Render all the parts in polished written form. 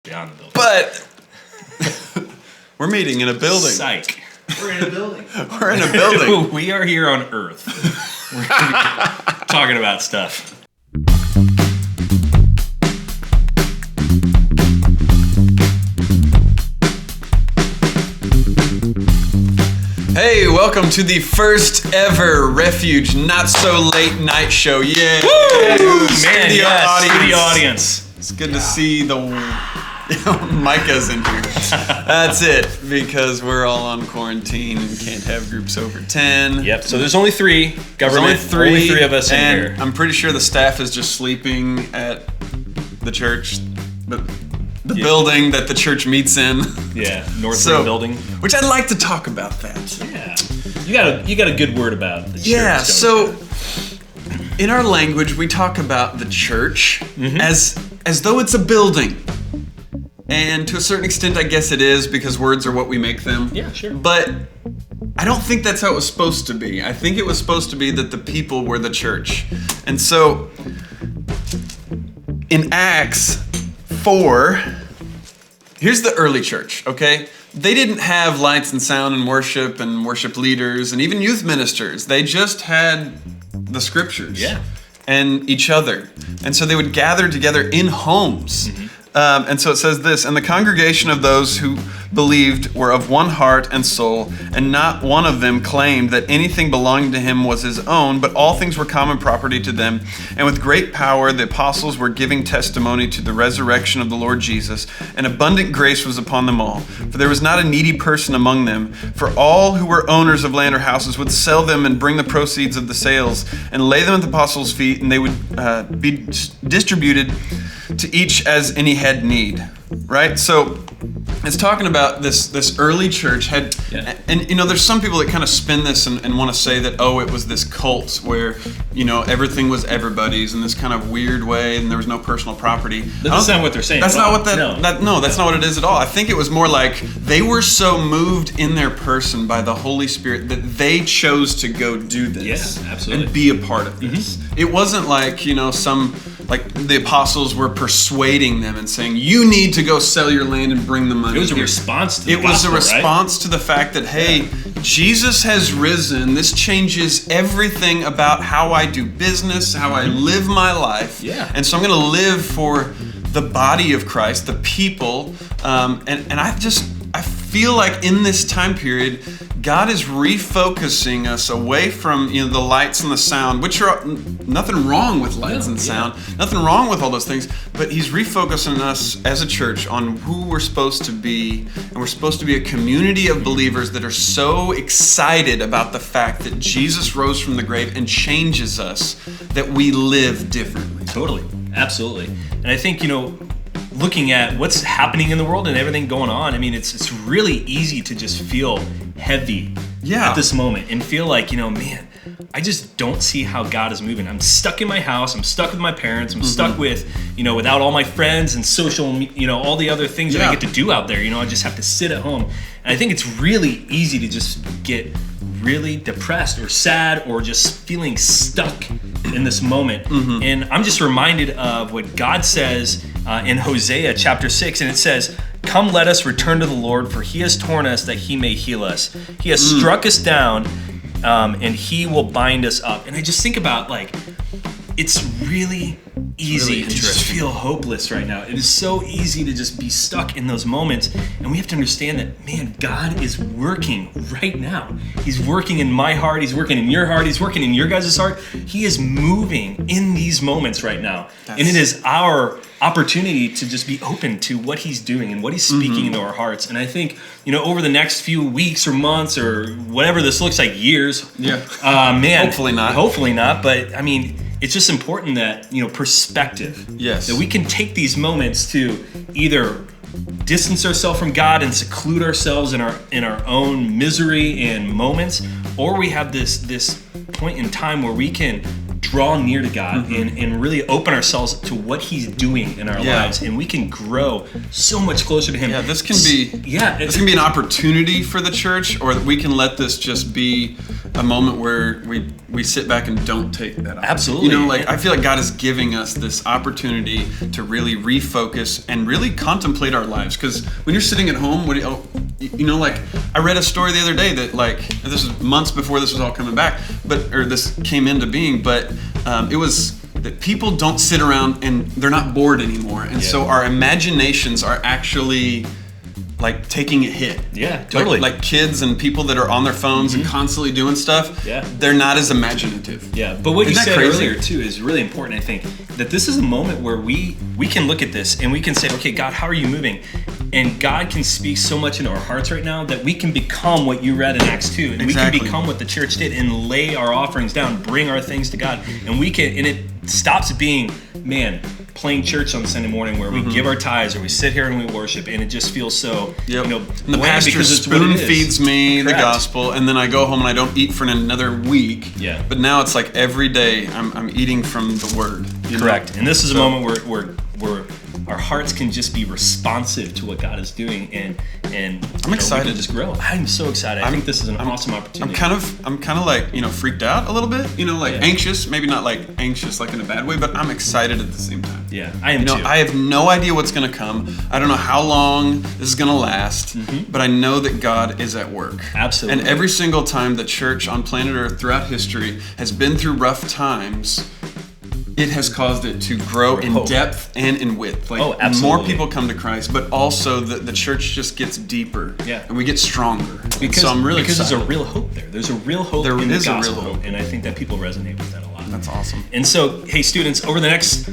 Beyond the building. But we're meeting in a building. Psych. We're in a building. We're in a building. We are here on Earth. We're gonna be talking about stuff. Hey, welcome to the first ever Refuge Not So Late Night Show. Yay! Woo! Man, Studio studio audience. It's good to see the Micah's in here. That's it, because we're all on quarantine and can't have groups over 10. Yep. So there's only three. Government. There's only three of us in here. I'm pretty sure the staff is just sleeping at the church, the building that the church meets in. Yeah, North Room building. Which I'd like to talk about that. Yeah. You got a good word about the church. Yeah, so in our language we talk about the church as though it's a building. And to a certain extent I guess it is, because words are what we make them. Yeah, sure. But I don't think that's how it was supposed to be. I think it was supposed to be that the people were the church. And so in Acts 4, here's the early church, okay? They didn't have lights and sound and worship leaders and even youth ministers. They just had the scriptures and each other. And so they would gather together in homes. And so it says this, and the congregation of those who believed were of one heart and soul, and not one of them claimed that anything belonging to him was his own, but all things were common property to them. And with great power the apostles were giving testimony to the resurrection of the Lord Jesus, and abundant grace was upon them all. For there was not a needy person among them, for all who were owners of land or houses would sell them and bring the proceeds of the sales and lay them at the apostles' feet, and they would be distributed to each as any had need, right? So it's talking about this early church had, and you know, there's some people that kind of spin this and want to say that, oh, it was this cult where, you know, everything was everybody's in this kind of weird way and there was no personal property. That's not what they're saying. That's not what that's not what it is at all. I think it was more like they were so moved in their person by the Holy Spirit that they chose to go do this and be a part of this. It wasn't like, you know, like the apostles were persuading them and saying, you need to go sell your land and bring the money. It was a response to the gospel, was a response to the fact that, hey, Jesus has risen. This changes everything about how I do business, how I live my life. Yeah. And so I'm going to live for the body of Christ, the people. And I feel like in this time period, God is refocusing us away from, you know, the lights and the sound, which are nothing wrong with lights and sound, nothing wrong with all those things, but he's refocusing us as a church on who we're supposed to be, and we're supposed to be a community of believers that are so excited about the fact that Jesus rose from the grave and changes us, that we live differently. Totally, absolutely. And I think, you know, looking at what's happening in the world and everything going on, I mean, it's really easy to just feel heavy at this moment and feel like, you know, man, I just don't see how God is moving. I'm stuck in my house. I'm stuck with my parents. I'm stuck with, you know, without all my friends and social, you know, all the other things that I get to do out there. You know, I just have to sit at home. And I think it's really easy to just get really depressed or sad or just feeling stuck in this moment. And I'm just reminded of what God says in Hosea chapter 6, and it says, "Come, let us return to the Lord, for he has torn us that he may heal us. He has struck us down, and he will bind us up." And I just think about, like, it's really easy to just feel hopeless right now. It is so easy to just be stuck in those moments. And we have to understand that, man, God is working right now. He's working in my heart. He's working in your heart. He's working in your guys' heart. He is moving in these moments right now. And it is our opportunity to just be open to what he's doing and what he's speaking into our hearts. And I think, you know, over the next few weeks or months or whatever this looks like, years. Man. Hopefully not. But I mean, it's just important that, you know, perspective. Yes. That we can take these moments to either distance ourselves from God and seclude ourselves in our own misery and moments, or we have this point in time where we can draw near to God and really open ourselves to what He's doing in our lives, and we can grow so much closer to Him. Yeah, this can be an opportunity for the church, or we can let this just be a moment where we sit back and don't take that on. Absolutely. I feel like God is giving us this opportunity to really refocus and really contemplate our lives. Because when you're sitting at home, I read a story the other day that this was months before this was all coming back, or this came into being, but it was that people don't sit around and they're not bored anymore, and so our imaginations are actually taking a hit. Yeah, totally. Like kids and people that are on their phones and constantly doing stuff. Yeah, they're not as imaginative. Yeah, but what you said earlier too is really important. I think that this is a moment where we can look at this and we can say, okay, God, how are you moving? And God can speak so much into our hearts right now that we can become what you read in Acts 2, and we can become what the church did and lay our offerings down, bring our things to God, and it stops being, plain church on Sunday morning where we give our tithes or we sit here and we worship, and it just feels so, and the pastor spoon feeds me the gospel, and then I go home and I don't eat for another week. Yeah. But now it's like every day I'm eating from the Word. Correct. And this is a moment where our hearts can just be responsive to what God is doing, and I'm excited to just grow. I'm so excited. I think this is an awesome opportunity. I'm kind of freaked out a little bit, anxious, maybe not anxious in a bad way, but I'm excited at the same time. Yeah, I am too. I have no idea what's going to come. I don't know how long this is going to last, but I know that God is at work. Absolutely. And every single time the church on planet Earth throughout history has been through rough times, it has caused it to grow in depth and in width. Absolutely. More people come to Christ, but also the church just gets deeper. Yeah. And we get stronger. Because I'm really excited. excited. There's a real hope there. There's a real hope in the gospel, and I think that people resonate with that a lot. That's awesome. And so, hey, students, over the next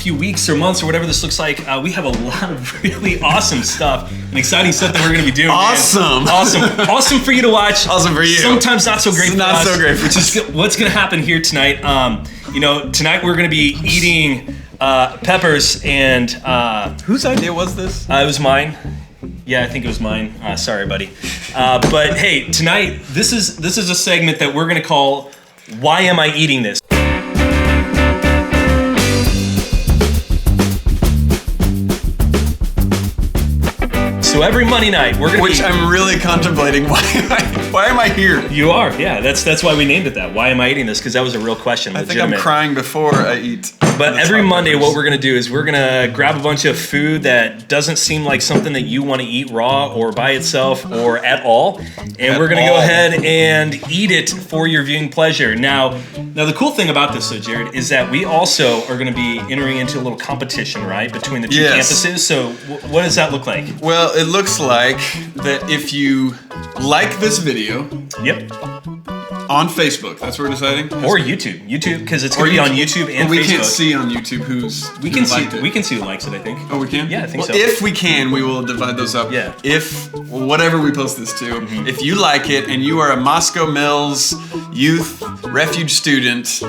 few weeks or months or whatever this looks like, we have a lot of really awesome stuff and exciting stuff that we're going to be doing. Awesome for you to watch. Awesome for you. Sometimes not so great for us. Not so great for which is what's going to happen here tonight. Tonight we're going to be eating peppers, and whose idea was this? It was mine. Yeah, I think it was mine. Sorry, buddy. But hey, tonight this is a segment that we're going to call "Why Am I Eating This?" So every Monday night we're going to I'm really contemplating. Why am I here? You are, yeah. That's why we named it that. Why am I eating this? Because that was a real question. I think I'm crying before I eat. But every Monday, what we're going to do is we're going to grab a bunch of food that doesn't seem like something that you want to eat raw or by itself or at all, and we're going to go ahead and eat it for your viewing pleasure. Now the cool thing about this, though, Jared, is that we also are going to be entering into a little competition, right, between the two campuses. So what does that look like? Well, it looks like that if you like this video, on Facebook, that's what we're deciding, or YouTube, because it's going to be on YouTube and Facebook. We can't see on YouTube who's we can see who likes it. I think. Oh, we can. Yeah, I think so. If we can, we will divide those up. Yeah. If whatever we post this to, if you like it and you are a Moscow Mills Youth Refuge student,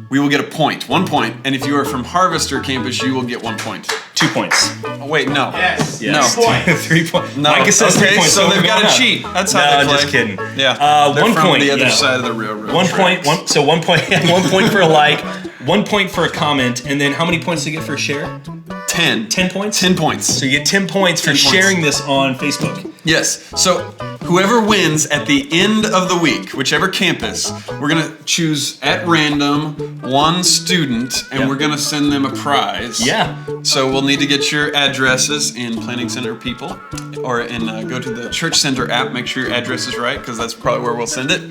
we will get a point, 1 point. And if you are from Harvester campus, you will get 1 point. 2 points. Oh, wait, no. Yes. No. 3 points. No. Micah says 3 points. So they've got to cheat. That's how they play. Just kidding. Yeah. They're 1 from point. the other side of the railroad. 1 point. 1 point. 1 point for a like. 1 point for a comment. And then how many points do you get for a share? 10. 10 points? 10 points. So you get 10 points for sharing this on Facebook. Yes. So whoever wins at the end of the week, whichever campus, we're going to choose at random one student, and we're going to send them a prize. Yeah. So we'll need to get your addresses in Planning Center people, or go to the Church Center app, make sure your address is right, because that's probably where we'll send it.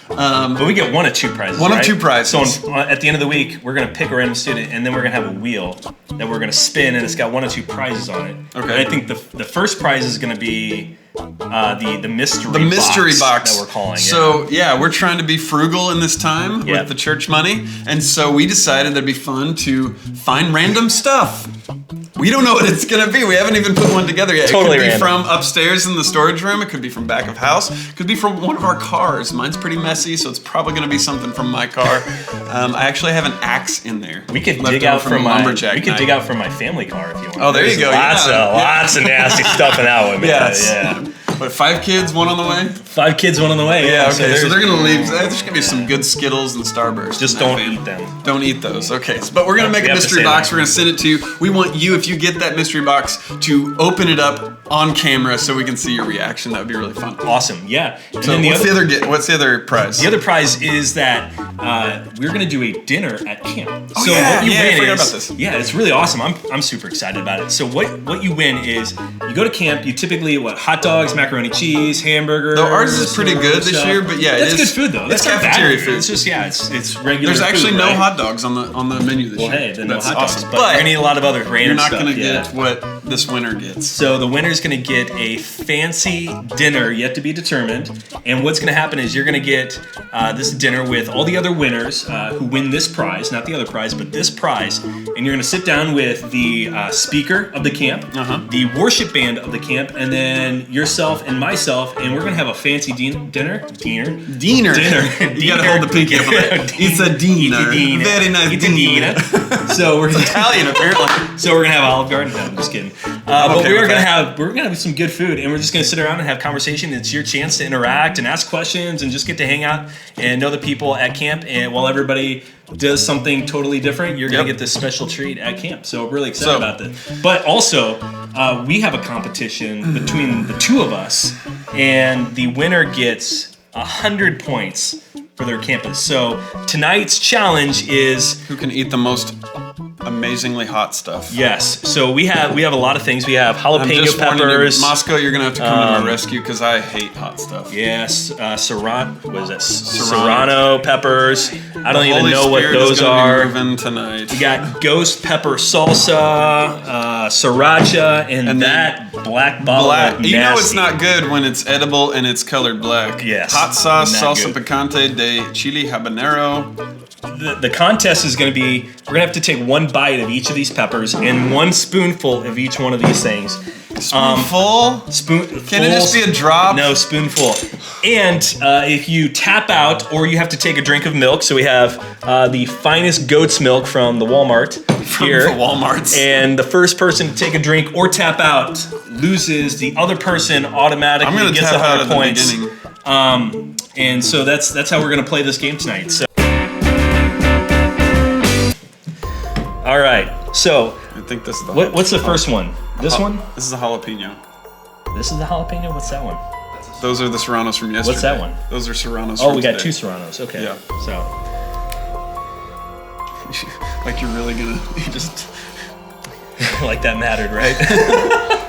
But we get one of two prizes. One of two prizes. So at the end of the week, we're going to pick a random student, and then we're going to have a wheel that we're going to spin, and it's got one of two prizes on it. Okay. And I think the first prize is going to be the mystery box that we're calling. So we're trying to be frugal in this time with the church money, and so we decided that'd be fun to find random stuff. We don't know what it's gonna be. We haven't even put one together yet. Totally it could be random. from upstairs in the storage room. It could be from back of house. It could be from one of our cars. Mine's pretty messy, so it's probably gonna be something from my car. I actually have an axe in there. We could dig out from my family car if you want. Oh, there you go. Lots of nasty stuff in that one. Man. Yes. Yeah. But 5 kids, 1 on the way? 5 kids, 1 on the way. Yeah, okay. So they're going to leave. There's going to be some good Skittles and Starburst. Just don't eat them. Don't eat those. Okay. But we're going to make a mystery box. We're going to send it to you. We want you, if you get that mystery box, to open it up on camera so we can see your reaction. That would be really fun. Awesome. Yeah. And so then what's the other prize? The other prize is that we're going to do a dinner at camp. Oh, so yeah. what you win I forgot is, about this. Yeah, it's really awesome. I'm super excited about it. So what you win is you go to camp, you typically hot dogs, macaroni cheese, hamburgers. Though ours is pretty good this year, but yeah, that's good food though. That's cafeteria food. It's just it's regular. There's actually food, no right? hot dogs on the menu this year. Well, hey, then no hot dogs. Awesome. But you're gonna eat a lot of other random stuff. You're not gonna get what this winner gets. So the winner's gonna get a fancy dinner yet to be determined, and what's gonna happen is you're gonna get this dinner with all the other winners who win this prize, not the other prize, but this prize, and you're gonna sit down with the speaker of the camp, the worship band of the camp, and then yourself and myself, and we're gonna have a fancy dinner. You gotta hold the pinky up on it. It's a dinner. Very nice dinner. So we're Italian apparently. So we're gonna have Olive Garden. No, I'm just kidding. But we're gonna have some good food, and we're just gonna sit around and have conversation. It's your chance to interact and ask questions, and just get to hang out and know the people at camp. And while everybody does something totally different, you're gonna get this special treat at camp. So we're really excited about this. But also, we have a competition between the 2 of us, and the winner gets 100 points for their campus. So tonight's challenge is who can eat the most amazingly hot stuff. Yes. So we have a lot of things. We have jalapeno peppers. Moscow, you're gonna have to come to my rescue because I hate hot stuff. Yes. Serrano peppers. I don't even know what those are. Tonight. We got ghost pepper salsa, sriracha, and that black bottle of nasty. You know it's not good when it's edible and it's colored black. Yes. Hot sauce, salsa picante de chili habanero. The contest is going to be, we're going to have to take 1 bite of each of these peppers and 1 spoonful of each one of these things. Spoonful? Can it just be a drop? No, spoonful. And if you tap out, or you have to take a drink of milk, so we have the finest goat's milk from the Walmart here. From the Walmarts. And the first person to take a drink or tap out loses. The other person automatically gets 100 points. And so that's how we're going to play this game tonight. So. All right, so I think this is the what's the first one? This one? This is a jalapeno. This is the jalapeno? What's that one? Those are the Serranos from yesterday. What's that one? Those are Serranos Oh, from we got today. 2 Serranos. Okay. Yeah. So. Like you're really gonna just... Like that mattered, right?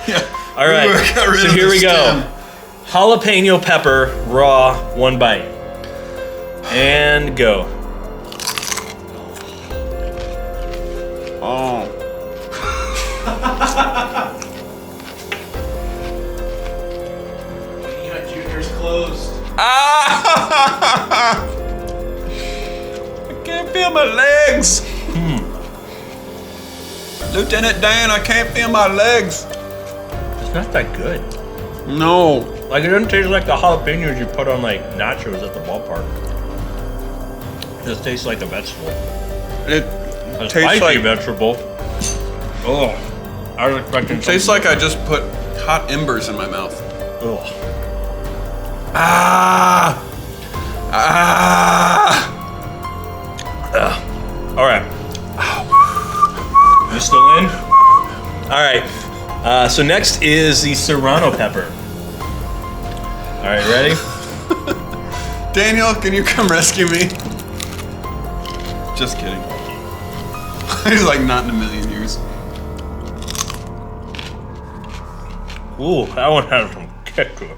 Yeah. All right, so here we go. Jalapeno pepper, raw, 1 bite. And go. Oh. Junior's closed. Ah! I can't feel my legs. Lieutenant Dan, I can't feel my legs. It's not that good. No. Like, it doesn't taste like the jalapenos you put on like nachos at the ballpark. It just tastes like a vegetable. It A tastes spicy like vegetable. Oh, I was expecting. It tastes like I just put hot embers in my mouth. Ugh. Ah! Ah! All right. You still in? All right. So next is the Serrano pepper. All right, ready? Daniel, can you come rescue me? Just kidding. He's like, not in a million years. Ooh, that one has some kick to it.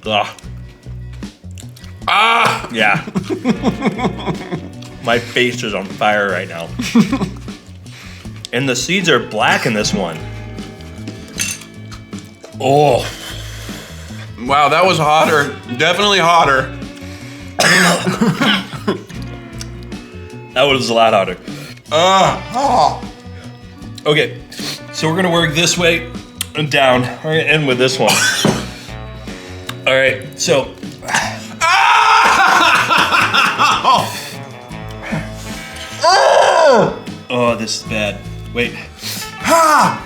Ugh. Ah! Yeah. My face is on fire right now. And the seeds are black in this one. Oh. Wow, that was hotter. Definitely hotter. That was a lot hotter. Okay, so we're gonna work this way and down. We're gonna end with this one. All right, so. Oh, this is bad. Wait. Ha!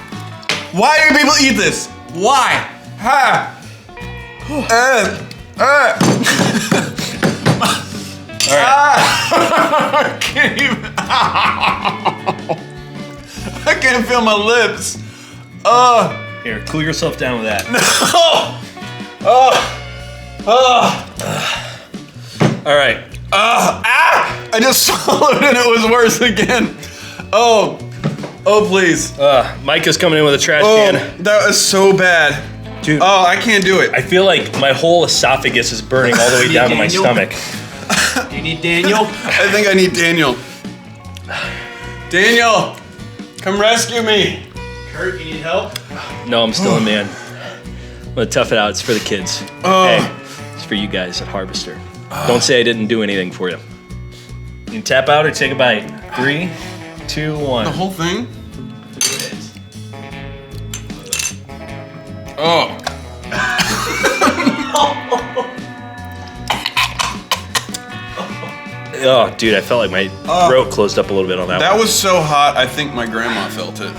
Why do people eat this? Why? Ha! All right. I can't even. I can't feel my lips. Here, cool yourself down with that. All right. I just swallowed and it was worse again. Oh, please. Mike is coming in with a trash can. That was so bad. Dude. Oh, I can't do it. I feel like my whole esophagus is burning all the way down to my stomach. Do you need Daniel? I think I need Daniel. Daniel, come rescue me. Kurt, you need help? No, I'm still a man. I'm gonna tough it out. It's for the kids. Hey, it's for you guys at Harvester. Don't say I didn't do anything for you. You can tap out or take a bite. 3, 2, 1. The whole thing? Oh. Oh, dude, I felt like my throat closed up a little bit on that That one. was so hot, I think my grandma felt it.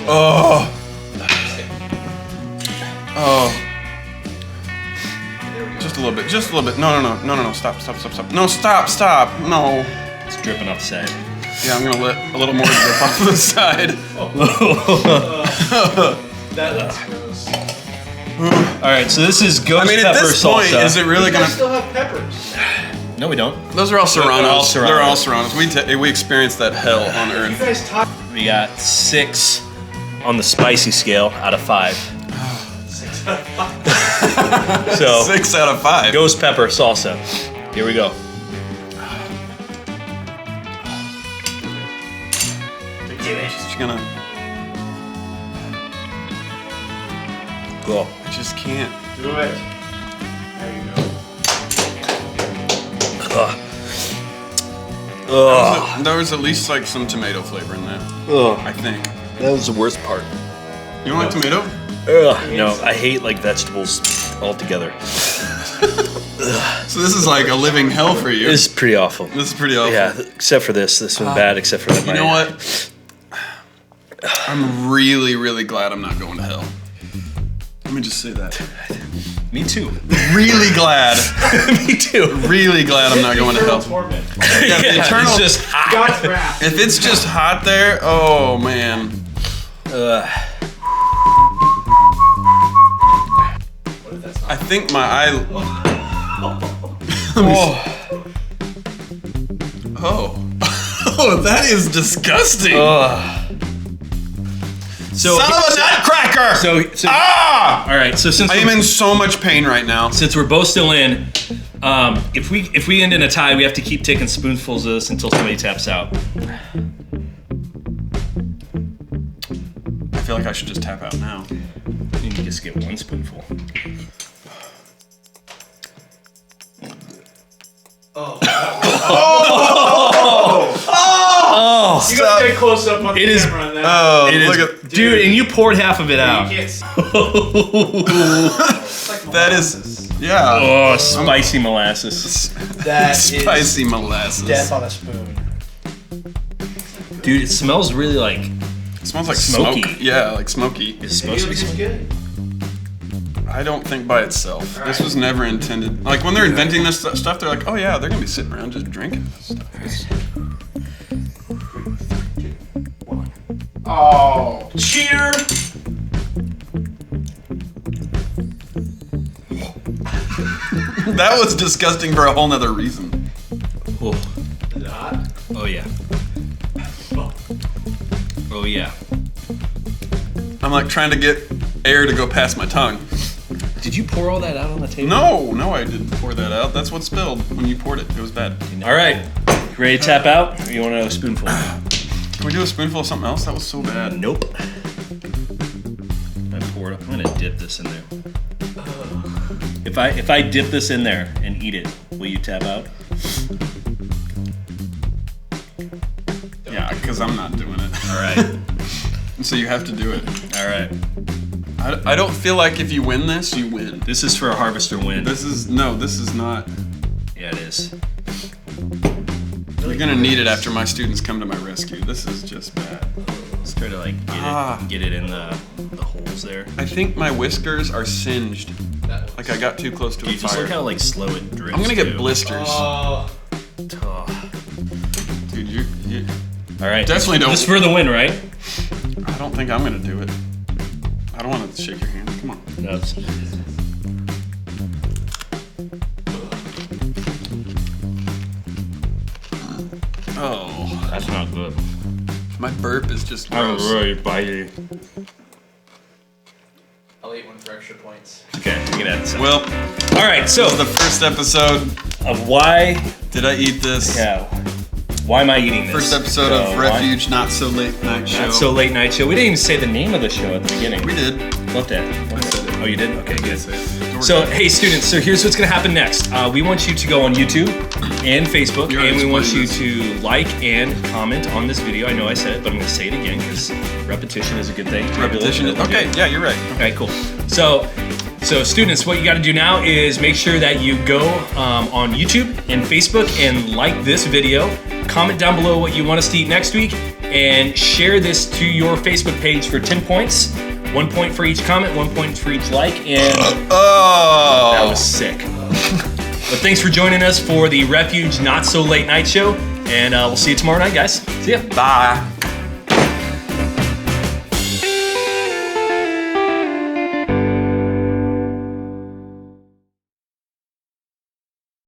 Oh. Just a little bit, just a little bit. No, stop. No, stop. No. It's dripping off the side. Yeah, I'm gonna let a little more drip off the side. That looks gross. All right, so this is ghost I mean, at pepper this point, salsa. is it really You guys gonna... still have peppers. No, we don't. Those are all serranos. They're all serranos. They're all serranos. We experienced that hell on You Earth. guys talk. We got 6 on the spicy scale out of 5. 6 out of 5. So 6 out of 5. ghost pepper salsa. Here we go. Just gonna... Cool. I just can't. Do it. There you go. There was at least like some tomato flavor in that. I think. That was the worst part. You don't like tomato? No, I hate like vegetables altogether. So this is like a living hell for you. This is pretty awful. This is pretty awful. Yeah, except for this. This one's bad, except for that. You know what? I'm really, really glad I'm not going to hell. Let me just say that. Me too. Really glad. Me too. Really glad I'm not going to hell. Torment. Yeah, the eternal. It's just hot. God's wrath. If it's just hot there, oh man. What if that's not? I think my eye. Oh, that is disgusting. So, Son of a nutcracker! so Ah! all right. So since I am in so much pain right now. since we're both still in, if we end in a tie, we have to keep taking spoonfuls of this until somebody taps out. I feel like I should just tap out now. You can just get 1 spoonful. You gotta get close up on the It is- camera on that. Oh, It is, look at dude, and you poured half of it out. You can't see. that is, yeah. Oh, spicy molasses. That is Spicy molasses. death on a spoon. Dude, it smells really like It smells like Smoky. smoke. Yeah, like smoky. it's supposed to be It's smoky. good. I don't think by itself. This was never intended. Like when they're inventing this stuff, they're like, oh yeah, they're gonna be sitting around just drinking this stuff. Oh, cheer! That was disgusting for a whole nother reason. Oh, Is it hot? oh yeah. Oh yeah. I'm like trying to get air to go past my tongue. Did you pour all that out on the table? No, I didn't pour that out. That's what spilled when you poured it. It was bad. All right. Ready to tap out? Or you want a spoonful? Can we do a spoonful of something else? That was so bad. Nope. I'm gonna dip this in there. If I dip this in there and eat it, will you tap out? Yeah, because I'm not doing it. All right. So you have to do it. All right. I don't feel like if you win this, you win. This is for a harvester win. This is not. Yeah, it is. You You're gonna need it after my students come to my rescue. This is just bad. Let's try to like get it in the holes there. I think my whiskers are singed. Like I got too close to a Dude, just fire. look how like slow it drips. I'm gonna get too. blisters. Oh. Dude, you All right. definitely don't. Just for the win, right? I don't think I'm gonna do it. I don't want to shake your hand. Come on. No. Oh, That's not good. my burp is just I'm gross. really bitey. I'll eat one for extra points. Okay, you can add this. Well, All right. So the first episode. of why? Did I eat this? Yeah. Why am I eating this? First episode So, of Refuge, Not So Late Night Show. Not so late night show. We didn't even say the name of the show at the beginning. We did. Love that. said it. Oh, you did? Okay, good. Say it. So, hey, students, so here's what's going to happen next. We want you to go on YouTube and Facebook, You already and we want you explained to like and comment on this video. I know I said it, but I'm going to say it again because repetition is a good thing. Repetition. Okay, yeah, you're right. Okay, cool. So students, what you got to do now is make sure that you go on YouTube and Facebook and like this video. Comment down below what you want us to eat next week, and share this to your Facebook page for 10 points. 1 point for each comment, 1 point for each like, and Oh. that was sick. But thanks for joining us for the Refuge Not So Late Night Show, and we'll see you tomorrow night, guys. See ya. Bye.